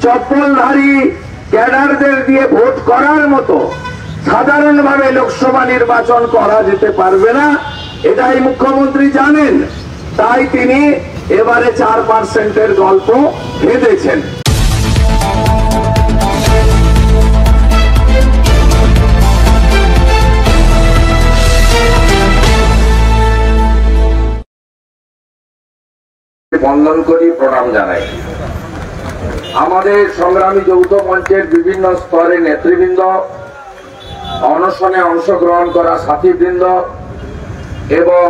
চপ্পলধারী ক্যাডারদের দিয়ে ভোট করার মতো সাধারণভাবে লোকসভা নির্বাচন করা যেতে পারবে না, এটাই মুখ্যমন্ত্রী জানেন। তাই তিনি এবারে 4% গল্প বেঁধেছেন। বন্দন করি, প্রণাম জানাই। আমাদের সংগ্রামী যৌথ মঞ্চের বিভিন্ন স্তরে নেতৃবৃন্দ, অনশনে অংশগ্রহণ করা সাথীবৃন্দ এবং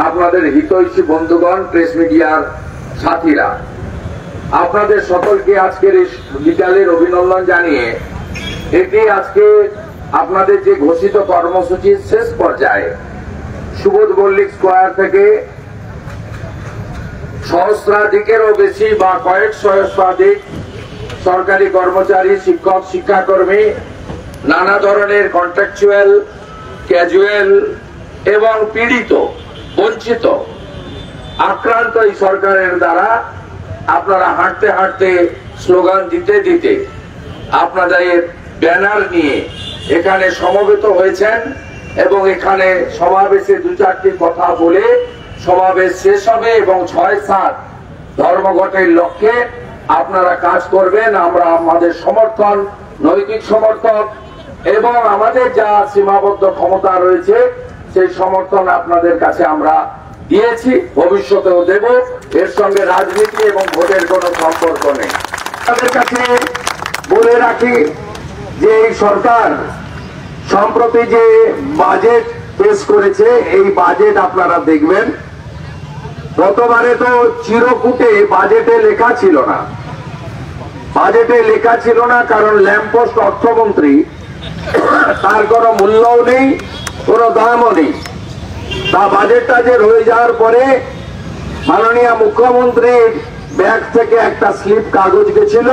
আপনাদের হিতৈষী বন্ধুগণ, প্রেস মিডিয়ার সাথীরা, আপনাদের সকলকে আজকের এই বিকালের অভিনন্দন জানিয়ে এটি আজকে আপনাদের যে ঘোষিত কর্মসূচির শেষ পর্যায়ে সুবোধ মল্লিক স্কোয়ার থেকে সহস্রাধিকেরও বেশি বা কয়েক সহস্রাধিক সরকারি কর্মচারী, শিক্ষক, শিক্ষাকর্মী, নানা ধরনের কন্ট্রাকচুয়াল, ক্যাজুয়াল এবং পীড়িত, বঞ্চিত, আক্রান্ত এই সরকারের দ্বারা আপনারা হাঁটতে হাঁটতে, স্লোগান দিতে দিতে আপনাদের ব্যানার নিয়ে এখানে সমবেত হয়েছেন এবং এখানে সমাবেশে 2-4টি কথা বলে সমাবেশ শেষ হবে এবং 6-7 ধর্মঘটের লক্ষ্যে আপনারা কাজ করবেন। আমরা আমাদের সমর্থন, নৈতিক সমর্থন এবং আমাদের যা সীমাবদ্ধ ক্ষমতা রয়েছে সেই সমর্থন আপনাদের কাছে আমরা দিয়েছি, ভবিষ্যতেও দেব। এর সঙ্গে রাজনীতি এবং ভোটের কোনো সম্পর্ক নেই। আপনাদের কাছে বলে রাখি যে এই সরকার সম্প্রতি যে বাজেট পেশ করেছে, এই বাজেট আপনারা দেখবেন। গতবারে তো চিরকুটে বাজেটে লেখা ছিল না, বাজেটে লেখা ছিল না কারণ ল্যাম্পপোস্ট অর্থমন্ত্রী, তার কোনো মূল্যও নেই, কোনো দামও নেই। তা বাজেটটা যে রয়ে যাওয়ার পরে মাননীয় মুখ্যমন্ত্রীর ব্যাগ থেকে একটা স্লিপ কাগজ গেছিল,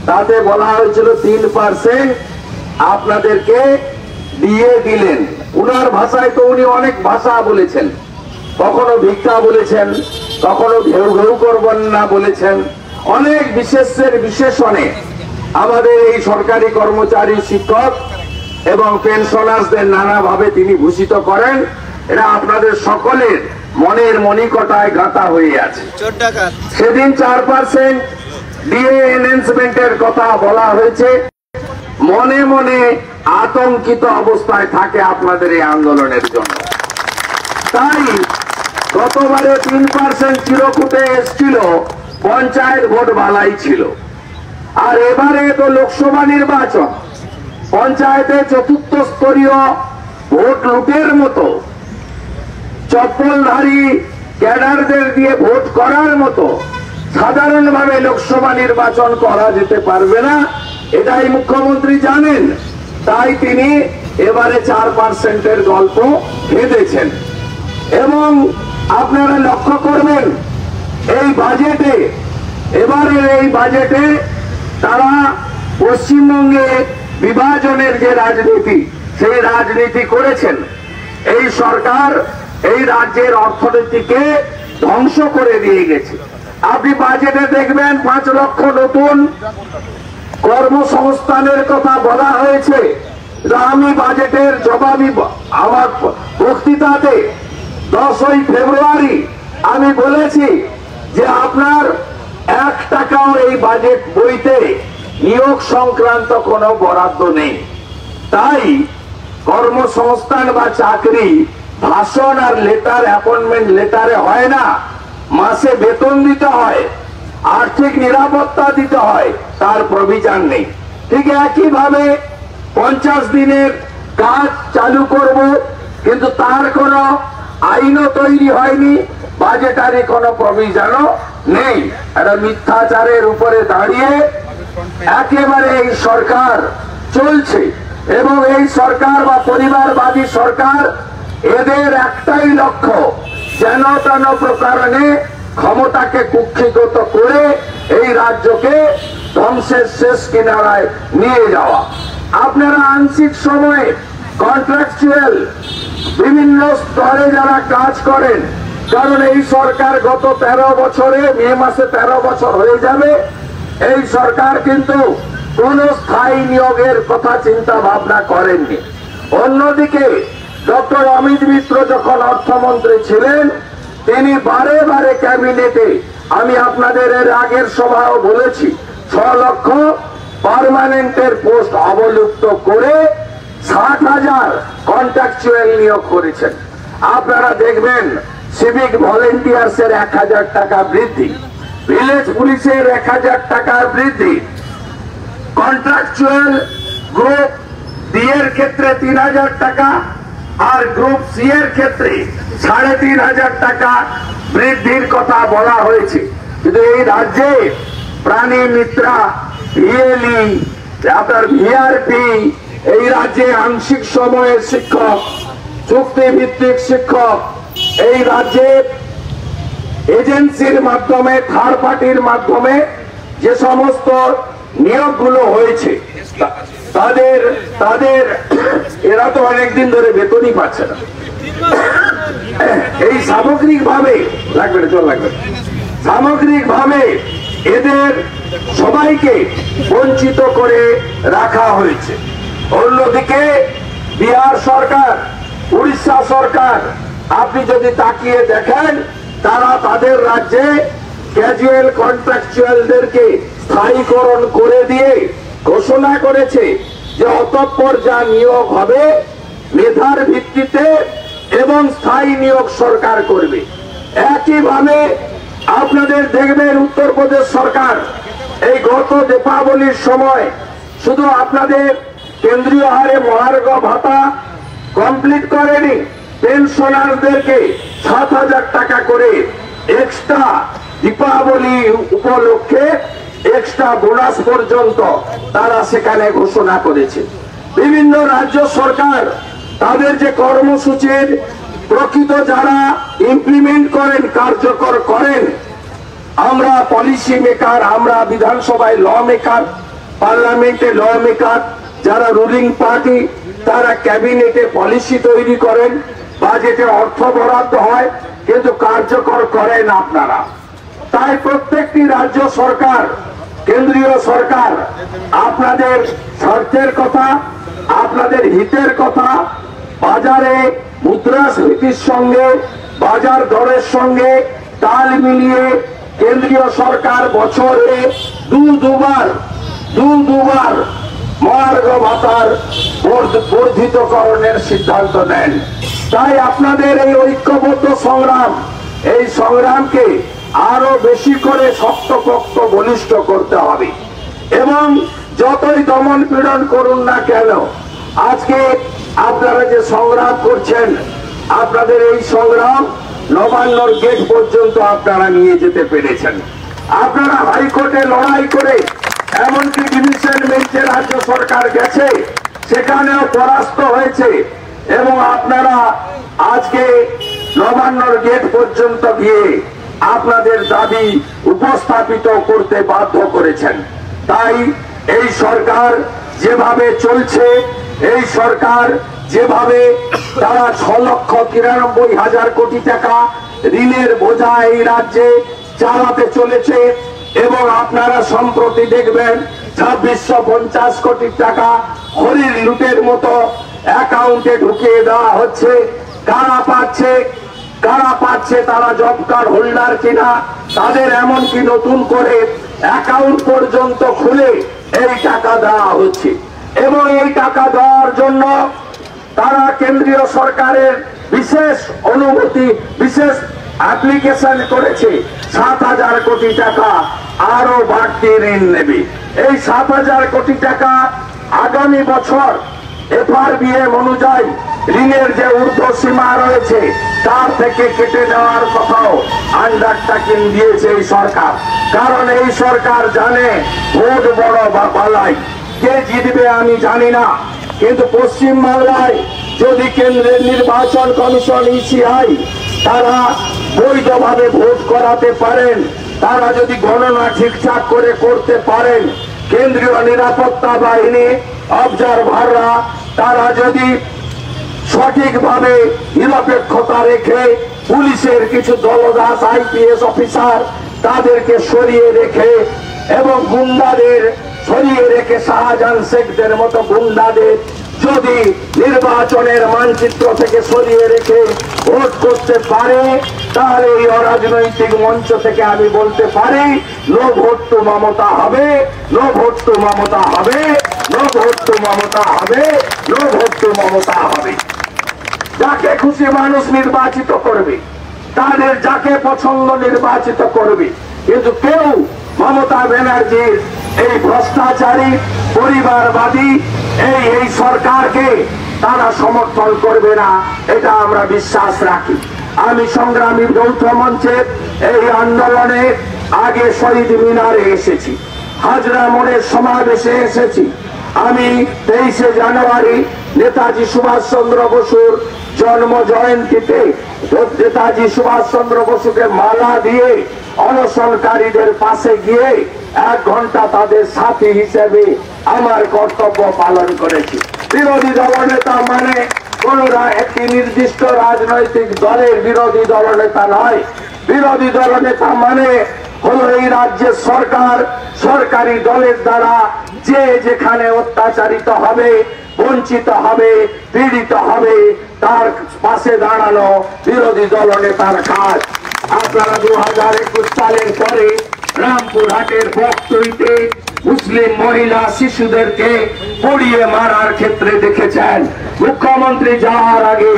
তাতে বলা হয়েছিল 3% আপনাদেরকে দিয়ে দিলেন। উনার ভাষায় তো উনি অনেক ভাষা বলেছেন, কখনো ভিক্ষা বলেছেন, কখনো ঘেউ ঘেউ করবেন না বলেছেন, অনেক বিশেষের বিশেষণে আমাদের এই সরকারি কর্মচারী, শিক্ষক এবং পেনশনার্সদের নানাভাবে তিনি ভূষিত করেন। এটা আপনাদের সকলের মনের মণিকটায় গাঁথা হয়ে আছে। সেদিন 4% ডিএ এনহ্যান্সমেন্টের কথা বলা হয়েছে, মনে মনে আতঙ্কিত অবস্থায় থাকে আপনাদের এই আন্দোলনের জন্য। তাই গতবারে 3% চিরকুটে এসেছিল, পঞ্চায়েত ভোট বালাই ছিল। আর এবারে তো লোকসভা নির্বাচন, পঞ্চায়েতে 4র্থ স্তরীয় ভোট লুটের মতো, চপ্পলধারী ক্যাডারদের দিয়ে ভোট করার মতো সাধারণভাবে লোকসভা নির্বাচন করা যেতে পারবে না, এটাই মুখ্যমন্ত্রী জানেন। তাই তিনি এবারে 4%-এর গল্প বেঁধেছেন। এবং আপনারা লক্ষ্য করবেন এই বাজেটে, এবারের এই বাজেটে তারা পশ্চিমবঙ্গে বিভাজনের যে রাজনীতি, সেই রাজনীতি করেছেন। এই সরকার এই রাজ্যের অর্থনীতিকে ধ্বংস করে দিয়ে গেছে। আপনি বাজেটে দেখবেন 5 লক্ষ নতুন কর্মসংস্থানের কথা বলা হয়েছে। আমি বাজেটের জবাবি আমার বক্তৃতাতে 10ই ফেব্রুয়ারি আমি বলেছি যে আপনার 1 টাকাও এই বাজেট বইতে নিয়োগ সংক্রান্ত কোনো বরাদ্দ নেই। তাই কর্মসংস্থান বা চাকরি ভাষণ আর লেটার, অ্যাপয়েন্টমেন্ট লেটারে হয় না, মাসে বেতন দিতে হয়, আর্থিক নিরাপত্তা দিতে হয়, তার প্রভিশন নেই। ঠিক একইভাবে 50 দিনের কাজ চালু করব, কিন্তু তার কোনো আইনও তৈরি হয়নি, বাজেটারি কোনো প্রভিশনও নেই। একটা মিথ্যাচারের উপরে দাঁড়িয়ে একেবারে এই সরকার চলছে। এবং এই সরকার বা পরিবারবাদী সরকার, এদের একটাই লক্ষ্য, যেন তেন প্রকারণে ক্ষমতাকে কুক্ষিগত করে এই রাজ্যকে ধ্বংসের শেষ কিনারায় নিয়ে যাওয়া। আপনারা আংশিক সময়ে কন্ট্রাকচুয়াল বিভিন্ন স্তরে যারা কাজ করেন, কারণ এই সরকার গত 13 বছরে, মে মাসে 13 বছর হয়ে যাবে, এই সরকার কিন্তু কোন স্থায়ী নিয়োগের কথা চিন্তা ভাবনা করেননি। অন্যদিকে ডক্টর অমিত মিত্র যখন অর্থমন্ত্রী ছিলেন, তিনি বারে বারে ক্যাবিনেটে, আমি আপনাদের এর আগের সভাও বলেছি, 6 লক্ষ পার্মানেন্টের পোস্ট অবলুপ্ত করে 60,000 কন্ট্রাকচুয়াল নিয়োগ করেছেন। আপনারা দেখবেন সিভিক ভলেন্টিয়ার্স এর 1,000 টাকা বৃদ্ধি, ভিলেজ পুলিশের 1,000 টাকা বৃদ্ধি, কন্ট্রাকচুয়াল গ্রুপ ডি এর ক্ষেত্রে 3,000 টাকা আর গ্রুপ সি এর ক্ষেত্রে 3,500 টাকা বৃদ্ধির কথা বলা হয়েছে। কিন্তু এই রাজ্যে প্রাণী মিত্রা, ভিএলই, আপনার ভিআরপি, এই রাজ্যে আংশিক সময়ের শিক্ষক, চুক্তিভিত্তিক শিক্ষক, এই রাজ্যে এজেন্সির মাধ্যমে, থার্ড পার্টির মাধ্যমে যে সমস্ত নিয়োগগুলো হয়েছে, তাদের এরা তো অনেকদিন ধরে বেতনই পাচ্ছে না। এই সামগ্রিকভাবে সামগ্রিকভাবে এদের সবাইকে বঞ্চিত করে রাখা হয়েছে। অন্যদিকে বিহার সরকার, উড়িষ্যা সরকার, আপনি যদি তাকিয়ে দেখেন, তারা তাদের রাজ্যে ক্যাজুয়াল কন্ট্রাকচুয়ালদেরকে স্থায়ীকরণ করে দিয়ে ঘোষণা করেছে যে অতঃপর যা নিয়োগ হবে মেধার ভিত্তিতে এবং স্থায়ী নিয়োগ সরকার করবে। একইভাবে আপনাদের দেখবেন উত্তরপ্রদেশ সরকার এই গত দীপাবলির সময় শুধু আপনাদের কেন্দ্রীয় হারে মহার্ঘ ভাতা কমপ্লিট করেনি, পেনশনারদেরকে 7,000 টাকা করে এক্সট্রা দীপাবলি উপলক্ষে এক্সট্রা বোনাস পর্যন্ত তারা সেখানে ঘোষণা করেছে। বিভিন্ন রাজ্য সরকার তাদের যে কর্মসূচির প্রকৃত যারা ইমপ্লিমেন্ট করেন, কার্যকর করেন, আমরা পলিসি মেকার, আমরা বিধানসভায় ল মেকার, পার্লামেন্টে ল মেকার, যারা রুলিং পার্টি তারা ক্যাবিনেটে পলিসি তৈরি করেন, বাজেটে অর্থ বরাদ্দ হয়, কিন্তু কার্যকর করেন আপনারা। তাই প্রত্যেকটি রাজ্য সরকার, কেন্দ্রীয় সরকার আপনাদের স্বার্থের কথা, আপনাদের হিতের কথা বাজারে মুদ্রাস্ফীতির সঙ্গে, বাজার দরের সঙ্গে তাল মিলিয়ে কেন্দ্রীয় সরকার বছরে দুবার মহার্ঘ ভাতার বর্ধিতকরণের সিদ্ধান্ত নেন। তাই আপনাদের এই ঐক্যবদ্ধ সংগ্রাম, এই সংগ্রামকে আরো বেশি করে শক্তপোক্ত বলিষ্ঠ করতে হবে এবং যতই দমন পীড়ন করুন না কেন, আজকে আপনারা যে সংগ্রাম করছেন, আপনাদের এই সংগ্রাম নবান্নর গেট পর্যন্ত আপনারা নিয়ে যেতে পেরেছেন। আপনারা হাইকোর্টে লড়াই করে এমনকি ডিভিশন বেঞ্চে রাজ্য সরকার গেছে, সেখানেও পরাস্ত হয়েছে এবং আপনারা আজকে নবান্নর গেট পর্যন্ত গিয়ে আপনাদের দাবি উপস্থাপিত করতে বাধ্য করেছেন। তাই এই সরকার যেভাবে চলছে, এই সরকার যেভাবে তারা 6,93,000 কোটি টাকা ঋণের বোঝা এই রাজ্যে চালাতে চলেছে এবং আপনারা সম্প্রতি দেখবেন 2,650 কোটি টাকা হরির লুটের মতো অ্যাকাউন্টে ঢুকিয়ে দেওয়া হচ্ছে। কারা পাচ্ছে তারা জব কার্ড হোল্ডার কিনা, তাদের এমনকি নতুন করে অ্যাকাউন্ট পর্যন্ত খুলে এই টাকা দেওয়া হচ্ছে এবং এই টাকা দেওয়ার জন্য তারা কেন্দ্রীয় সরকারের বিশেষ অনুমতি, বিশেষ অ্যাপ্লিকেশন করেছে 7,000 কোটি টাকা আরো বাড়তি ঋণ নেবে। এই 7,000 কোটি টাকা আগামী বছর এফআরবিএম অনুযায়ী ঋণের যে ঊর্ধ্ব সীমা রয়েছে তার থেকে কেটে নেওয়ার কথাও আন্ডারটেকিং দিয়েছে এই সরকার। কারণ এই সরকার জানে ভোট বড় বা বালাই, কে জিতবে আমি জানি না, কিন্তু পশ্চিম বাংলায় যদি কেন্দ্রের নির্বাচন কমিশন ইসিআই তারা বৈধভাবে ভোট করাতে পারেন, তারা যদি গণনা ঠিকঠাক করে করতে পারেন, কেন্দ্রীয় নিরাপত্তা বাহিনী অবজারভাররা তারা যদি সঠিকভাবে নিরপেক্ষতা রেখে পুলিশের কিছু দলদাস আইপিএস অফিসার তাদেরকে সরিয়ে রেখে এবং গুন্ডাদের সরিয়ে রেখে শাহজাহান শেখদের মতো গুন্ডাদের যদি নির্বাচনের মানচিত্র থেকে সরিয়ে রেখে ভোট করতে পারে, তাহলে এই অরাজনৈতিক মঞ্চ থেকে আমি বলতে পারি, নো ভোট টু মমতা হবে, নো ভোট টু মমতা হবে, নো ভোট টু মমতা হবে, নো ভোট টু মমতা হবে। যাকে খুশি মানুষ নির্বাচিত করবে, তাদের যাকে পছন্দ নির্বাচিত করবে, কিন্তু কেউ মমতা ব্যানার্জির এই ভ্রষ্টাচারী পরিবারবাদী এই সরকারকে তারা সমর্থন করবে না, এটা আমরা বিশ্বাস রাখি। আমি সংগ্রামী যৌথ মঞ্চের এই আন্দোলনে আগে শহীদ মিনারে এসেছি, হাজরা মোড়ের সমাবেশে এসেছি। আমি 23শে জানুয়ারি নেতাজি সুভাষ চন্দ্র বসুর জন্ম জয়ন্তীতে নেতাজি সুভাষ চন্দ্র বসুকে মালা দিয়ে অনশনকারীদের পাশে গিয়ে 1 ঘন্টা তাদের সাথী হিসেবে আমার কর্তব্য পালন করেছি। বিরোধী দলনেতা মানে কোন একটি নির্দিষ্ট রাজনৈতিক দলের বিরোধী দলনেতা নয়। বিরোধী দলনেতা মানে হলো এই রাজ্যের সরকার, সরকারি দলের দ্বারা যে যেখানে অত্যাচারিত হবে, বঞ্চিত হবে, পীড়িত হবে, তার পাশে দাঁড়ানো বিরোধী দলনেতার কাজ। আপনারা 2021 সালের পরে রামপুরহাটের বক্তব্যে মুসলিম মহিলা শিশুদেরকে পড়িয়ে মারার ক্ষেত্রে দেখেছেন। মুখ্যমন্ত্রী যাওয়ার আগে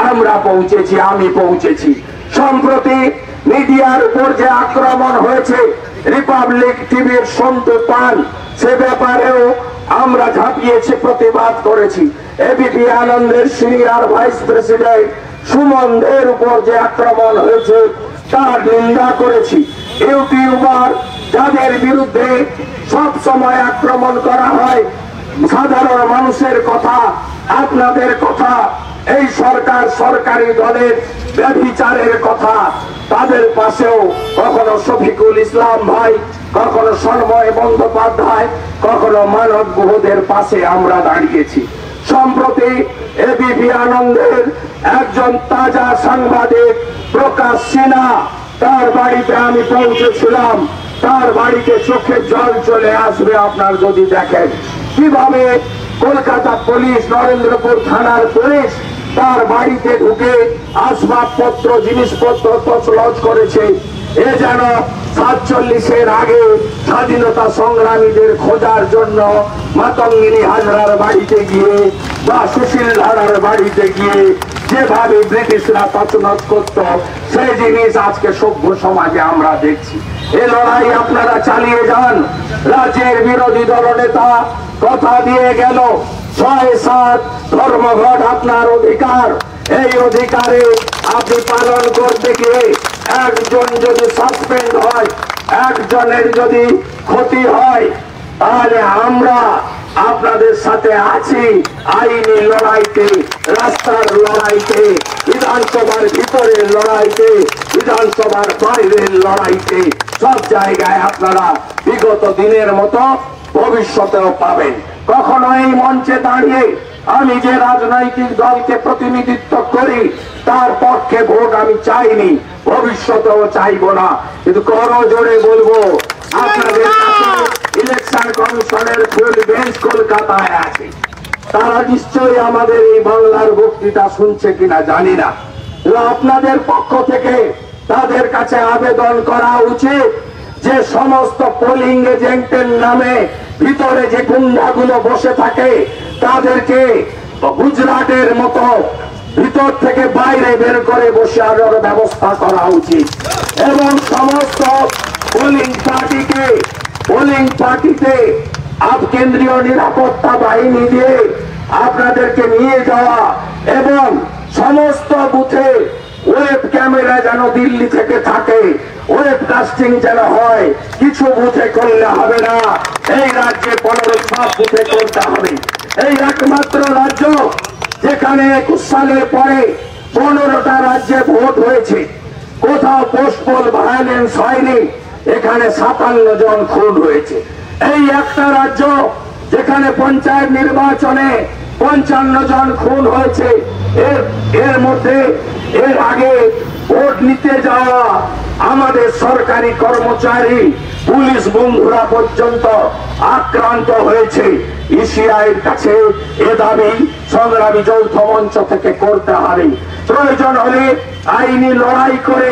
আমরা পৌঁছেছি, আমি পৌঁছেছি। সম্প্রতি মিডিয়ার উপর যে আক্রমণ হয়েছে রিপাবলিক টিভির সন্তু পান, সে ব্যাপারেও আমরা ঝাঁপিয়েছি, প্রতিবাদ করেছি। এবিপি আনন্দের সিনিয়র ভাইস প্রেসিডেন্ট সুমনদের উপর যে আক্রমণ হয়েছে তার নিন্দা করেছি। ইউটিউবার যাদের বিরুদ্ধে সব সময় আক্রমণ করা হয়, সাধারণ মানুষের কথা, আপনাদের কথা, এই সরকার সরকারি দলের ব্যভিচারের কথা, তাদের পাশেও কখনো শফিকুল ইসলাম ভাই, কখনো সন্ময় বন্দ্যোপাধ্যায়, কখনো মানব গুহদের পাশে আমরা দাঁড়িয়েছি। সম্প্রতি এবিপি আনন্দের একজন তাজা সাংবাদিক প্রকাশ সিনহা, তার বাড়িতে আমি পৌঁছেছিলাম। তার বাড়িতে চোখে জল চলে আসবে আপনার যদি দেখেন কিভাবে কলকাতা পুলিশ, নরেন্দ্রপুর থানার পুলিশ তার বাড়িতে ঢুকে আসবাবপত্র, জিনিসপত্র তছনছ করেছে। এ যেন 47-এর আগে স্বাধীনতা সংগ্রামীদের খোঁজার জন্য মাতঙ্গিনী হাজরার বাড়িতে গিয়ে বা সুশীল ধারার বাড়িতে গিয়ে যেভাবে ব্রিটিশরা তছনছ করত, সেই জিনিস আজকে সভ্য সমাজে আমরা দেখছি। এ লড়াই আপনারা চালিয়ে যান। রাজ্যের বিরোধী দলনেতা কথা দিয়ে গেল 6-7 ধর্মঘট আপনার অধিকার। এই অধিকারে আপনি পালন করতে গিয়ে একজন যদি সাসপেন্ড হয়, একজনের যদি ক্ষতি হয়, তাহলে আমরা আপনাদের সাথে আছি আইনি লড়াইতে, রাস্তার লড়াইতে, বিধানসভার ভিতরের লড়াইতে, বিধানসভার বাইরের লড়াইতে, সব জায়গায় আপনারা বিগত দিনের মতো ভবিষ্যতেও পাবেন। কখনো এই মঞ্চে দাঁড়িয়ে আমি যে রাজনৈতিক দলকে প্রতিনিধিত্ব করি তার পক্ষে ভোট আমি চাইনি, ভবিষ্যতেও চাইব না, কিন্তু করজোড়ে বলবো আপনাদের কাছে ইলেকশন কমিশনের ফুল বেঞ্চ কলকাতায় আছে। তারা নিশ্চয়ই আমাদের এই বাংলার বক্তৃতা শুনছে কিনা জানি না, আপনাদের পক্ষ থেকে তাদের কাছে আবেদন করা উচিত যে সমস্ত পোলিং এজেন্টের নামে ভিতরে যে গুন্ডাগুলো বসে থাকে তাদেরকে গুজরাটের মতো ভিতর থেকে বাইরে বের করে বসানোর ব্যবস্থা করা উচিত এবং সমস্ত পোলিং পার্টিতে কেন্দ্রীয় নিরাপত্তা বাহিনী দিয়ে আপনাদেরকে নিয়ে যাওয়া এবং সমস্ত বুথে ওয়েব ক্যামেরা যেন দিল্লি থেকে থাকে, ওয়েব কাস্টিং যেন হয়। কিছু বুথে করলে হবে না, এই রাজ্যে 15 সব বুথে করতে হবে। এই একমাত্র রাজ্য যেখানে 21 সালের পরে 15টা রাজ্যে ভোট হয়েছে, কোথাও পোস্টপোল ভায়োলেন্স হয়নি, এখানে 57 জন খুন হয়েছে। এই একটা রাজ্য যেখানে পঞ্চায়েত নির্বাচনে 55 জন খুন হয়েছে, এর মধ্যে এর আগে ভোট নিতে যাওয়া আমাদের সরকারি কর্মচারী পুলিশ বন্ধুরা পর্যন্ত আক্রান্ত হয়েছে। ইসিআইয়ের কাছে এ দাবি সংগ্রামী যৌথ মঞ্চ থেকে করতে হবে। প্রয়োজন হলে আইনি লড়াই করে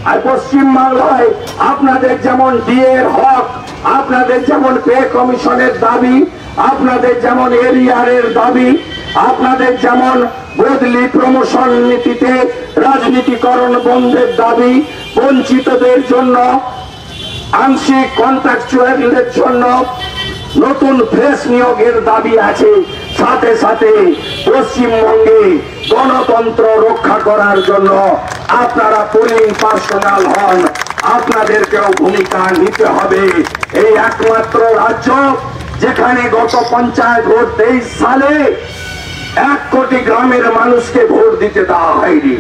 আর পশ্চিম বাংলায় আপনাদের যেমন ডিএর হক, আপনাদের যেমন পে কমিশনের দাবি, আপনাদের যেমন এরিয়ারের দাবি, আপনাদের যেমন বদলি প্রমোশন নীতিতে রাজনীতিকরণ বন্ধের দাবি, বঞ্চিতদের জন্য আংশিক কন্ট্রাকচুয়ালদের জন্য নতুন ফ্রেশ নিয়োগের দাবি আছে। সাথে সাথে পশ্চিমবঙ্গে গণতন্ত্র রক্ষা করার জন্য আপনারা পোলিং পার্সোনাল হন, আপনাদেরকেও ভূমিকা নিতে হবে। এই একমাত্র রাজ্য যেখানে গত পঞ্চায়েত ভোট 23 সালে 1 কোটি গ্রামের মানুষকে ভোট দিতে দেওয়া হয়নি।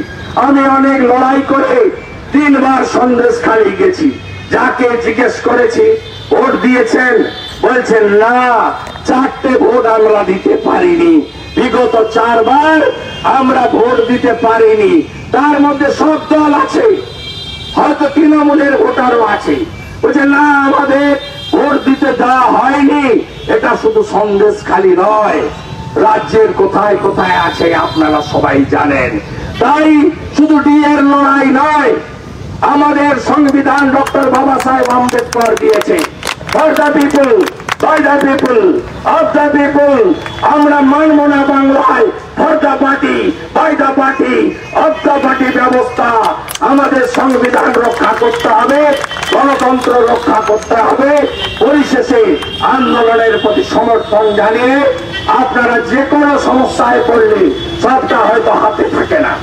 আমি অনেক লড়াই করে 3 বার সন্দেশখালী গেছি, যাকে জিজ্ঞেস করেছি ভোট দিয়েছেন, বলছেন না 4টে ভোট আমরা দিতে পারিনি। বিগত 4 বার আমরা ভোট দিতে পারিনি। তার মধ্যে সব দল আছে, হয়তো তৃণমূলের ভোটারও আছে। বলছে না আমাদের ভোট দিতে দেওয়া হয়নি। এটা শুধু সন্দেশখালী নয়, রাজ্যের কোথায় কোথায় আছে আপনারা সবাই জানেন। তাই শুধু ডিএর লড়াই নয়, আমাদের সংবিধান ডক্টর বাবা সাহেব আম্বেদকর দিয়েছে, for the people, by the people, of the people. আমরা মানব না বাংলায় for the party, by the party, of the party ব্যবস্থা। আমাদের সংবিধান রক্ষা করতে হবে, গণতন্ত্র রক্ষা করতে হবে। পরিশেষে আন্দোলনের প্রতি সমর্থন জানিয়ে আপনারা যে কোনো সমস্যায় পড়লে সবটা হয়তো হাতে থাকে না।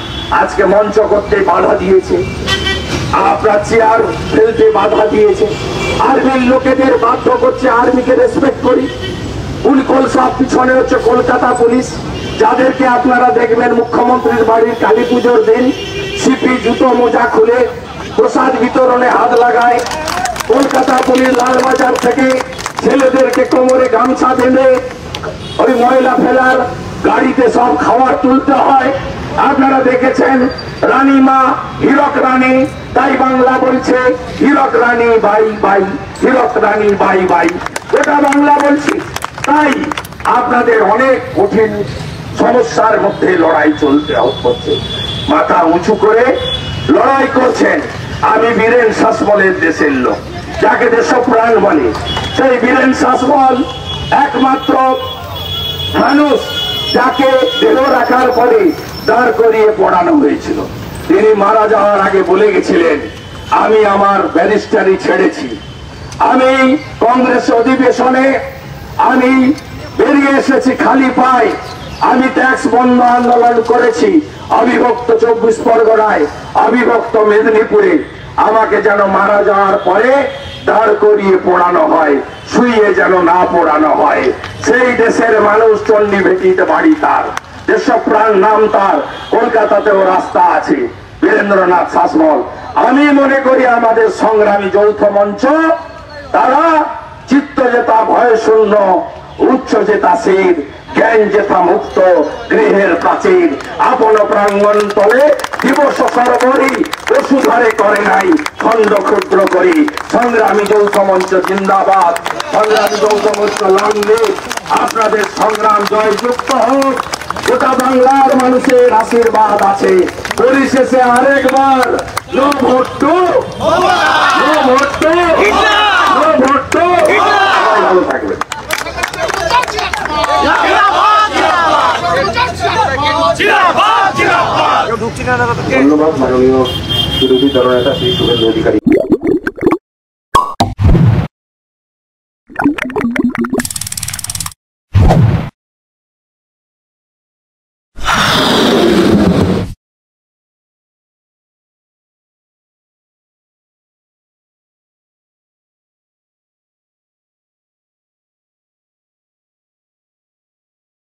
আজকে মঞ্চ করতে বাধা দিয়েছে, আপনার চেয়ার ফেলতে বাধা দিয়েছে, আর্মির লোকেদের বাধ্য করছে আর্মিকে রেসপেক্ট করি। উলকল সব পিছনে হচ্ছে কলকাতা পুলিশ, যাদেরকে আপনারা দেখবেন মুখ্যমন্ত্রীর বাড়ির কালী পুজোর দিন সিপি জুতো মোজা খুলে প্রসাদ বিতরণে হাত লাগায়। কলকাতা পুলিশ লালবাজার থেকে ছেলেদেরকে কোমরে গামছা বেঁধে ওই ময়লা ফেলার গাড়িতে সব খাবার তুলতে হয়। আপনারা দেখেছেন রানীমা হীরক রানী, তাই বাংলা বলছে হীরক রানী বাই বাই, হীরক রানী বাই বাই, ওটা বাংলা বলছি। তাই আপনাদের অনেক কঠিন সমস্যার মধ্যে লড়াই চলতে হচ্ছে, মাথা উঁচু করে লড়াই করছেন। আমি বীরেন শাসমলের দেশের লোক, যাকে দেশপ্রাণ বলে। সেই বীরেন শাসমল একমাত্র মানুষ যাকে দেহ রাখার পরে দাঁড় করিয়ে পড়ানো হয়েছিল। তিনি মারা যাওয়ার আগে বলে গেছিলেন, আমি আমার ব্যারিস্টারি ছেড়েছি, আমি কংগ্রেস অধিবেশনে আমি বেরিয়ে এসেছি খালি পায়ে, আমি ট্যাক্স বন্ধ আন্দোলন করেছি অবিভক্ত 24 পরগনায়, অবিভক্ত মেদিনীপুরে। আমাকে যেন মারা যাওয়ার পরে দাঁড় করিয়ে পড়ানো হয়, শুইয়ে যেন না পড়ানো হয়। সেই দেশের মানুষ চণ্ডী ভেটিতে বাড়ি তার, দেশপ্রাণ নাম তার, কলকাতাতেও রাস্তা আছে, বীরেন্দ্রনাথ শাসমল। আমি মনে করি আমাদের সংগ্রামী যৌথ মঞ্চ, তারা চিত্ত জেতা ভয় শূন্য, উচ্চ জেতা শির, জ্ঞান জেতা মুক্ত, গৃহের প্রাচীর, আপন প্রাঙ্গণ তলে দিবস সরবরি, বসুধারে করে নাই খণ্ড ক্ষুদ্র করি। সংগ্রামী যৌথ মঞ্চ জিন্দাবাদ, সংগ্রামী যৌথ মঞ্চ লাঙ্গে। আপনাদের সংগ্রাম জয়যুক্ত হোক, গোটা বাংলার মানুষের আশীর্বাদ আছে। পরিশেষে আরেকবার no vote to, no vote to, no vote to. ভালো থাকবেন। ধন্যবাদ মাননীয় বিরোধী দলনেতা শ্রী শুভেন্দু অধিকারী।